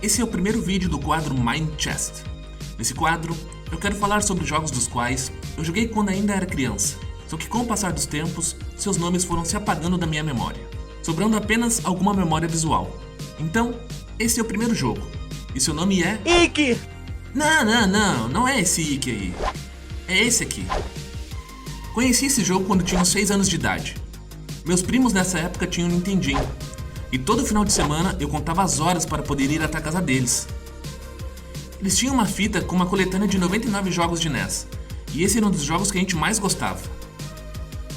Esse é o primeiro vídeo do quadro Mind Chest. Nesse quadro, eu quero falar sobre jogos dos quais eu joguei quando ainda era criança, só que com o passar dos tempos, seus nomes foram se apagando da minha memória, sobrando apenas alguma memória visual. Então, esse é o primeiro jogo, e seu nome é... Ikki! Não é esse Ikki aí. É esse aqui. Conheci esse jogo quando tinha uns 6 anos de idade. Meus primos nessa época tinham um Nintendinho, e todo final de semana eu contava as horas para poder ir até a casa deles. Eles tinham uma fita com uma coletânea de 99 jogos de NES, e esse era um dos jogos que a gente mais gostava.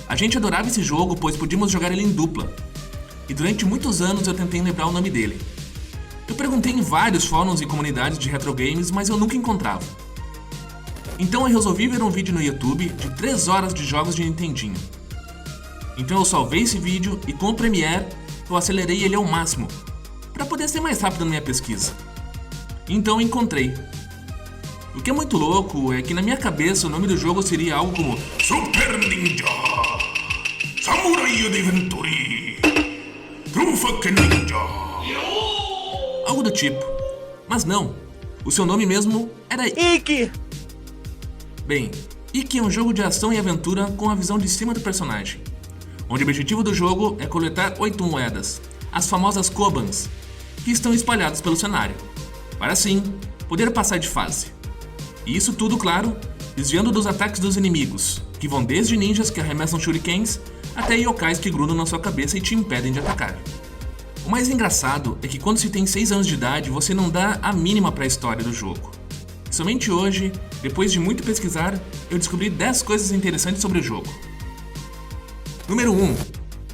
A gente adorava esse jogo, pois podíamos jogar ele em dupla, e durante muitos anos eu tentei lembrar o nome dele. Eu perguntei em vários fóruns e comunidades de retro games, mas eu nunca encontrava. Então eu resolvi ver um vídeo no YouTube de 3 horas de jogos de Nintendinho. Então eu salvei esse vídeo e com o Premiere eu acelerei ele ao máximo, para poder ser mais rápido na minha pesquisa. Então eu encontrei. O que é muito louco é que na minha cabeça o nome do jogo seria algo como Super Ninja Samurai Adventure Trunfake Ninja, algo do tipo. Mas não, o seu nome mesmo era Ikki! Bem, Ikki é um jogo de ação e aventura com a visão de cima do personagem, onde o objetivo do jogo é coletar 8 moedas, as famosas Kobans, que estão espalhadas pelo cenário, para assim poder passar de fase. E isso tudo, claro, desviando dos ataques dos inimigos, que vão desde ninjas que arremessam shurikens até yokais que grudam na sua cabeça e te impedem de atacar. O mais engraçado é que quando se tem 6 anos de idade, você não dá a mínima para a história do jogo. E somente hoje, depois de muito pesquisar, eu descobri 10 coisas interessantes sobre o jogo. Número 1.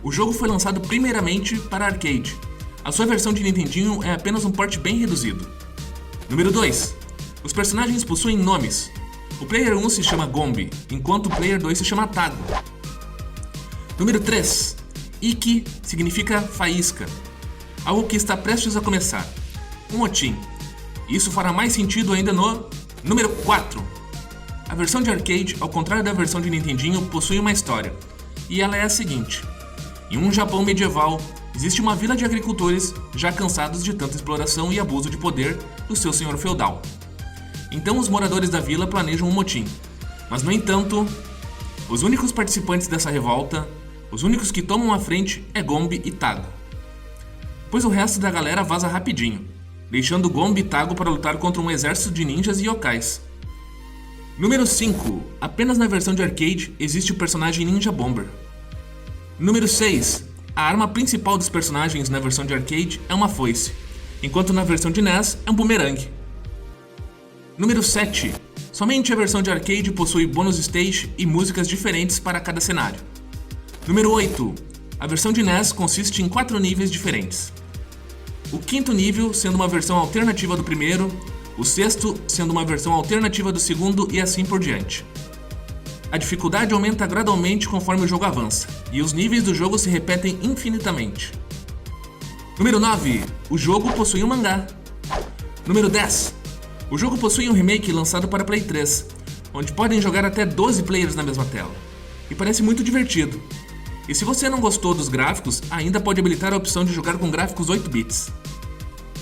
O jogo foi lançado primeiramente para arcade. A sua versão de Nintendinho é apenas um port bem reduzido. Número 2. Os personagens possuem nomes. O Player 1 se chama Gombi, enquanto o Player 2 se chama Tago. Número 3. Ikki significa faísca, algo que está prestes a começar. Um motim. Isso fará mais sentido ainda no... Número 4. A versão de arcade, ao contrário da versão de Nintendinho, possui uma história. E ela é a seguinte: em um Japão medieval, existe uma vila de agricultores já cansados de tanta exploração e abuso de poder do seu senhor feudal. Então os moradores da vila planejam um motim. Mas no entanto, os únicos participantes dessa revolta, os únicos que tomam a frente é Gombi e Tago. Pois o resto da galera vaza rapidinho, deixando Gombi e Tago para lutar contra um exército de ninjas e yokais. Número 5. Apenas na versão de arcade existe o personagem Ninja Bomber. Número 6. A arma principal dos personagens na versão de arcade é uma foice, enquanto na versão de NES é um boomerang. Número 7. Somente a versão de arcade possui bônus stage e músicas diferentes para cada cenário. Número 8. A versão de NES consiste em 4 níveis diferentes. O 5º nível sendo uma versão alternativa do primeiro, o 6º sendo uma versão alternativa do segundo e assim por diante. A dificuldade aumenta gradualmente conforme o jogo avança, e os níveis do jogo se repetem infinitamente. Número 9. O jogo possui um mangá. Número 10. O jogo possui um remake lançado para Play 3, onde podem jogar até 12 players na mesma tela, e parece muito divertido. E se você não gostou dos gráficos, ainda pode habilitar a opção de jogar com gráficos 8 bits.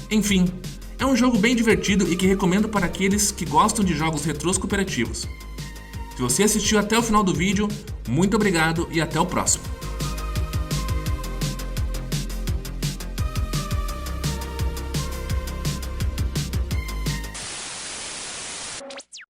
Enfim, é um jogo bem divertido e que recomendo para aqueles que gostam de jogos retrôs cooperativos. Se você assistiu até o final do vídeo, muito obrigado e até o próximo.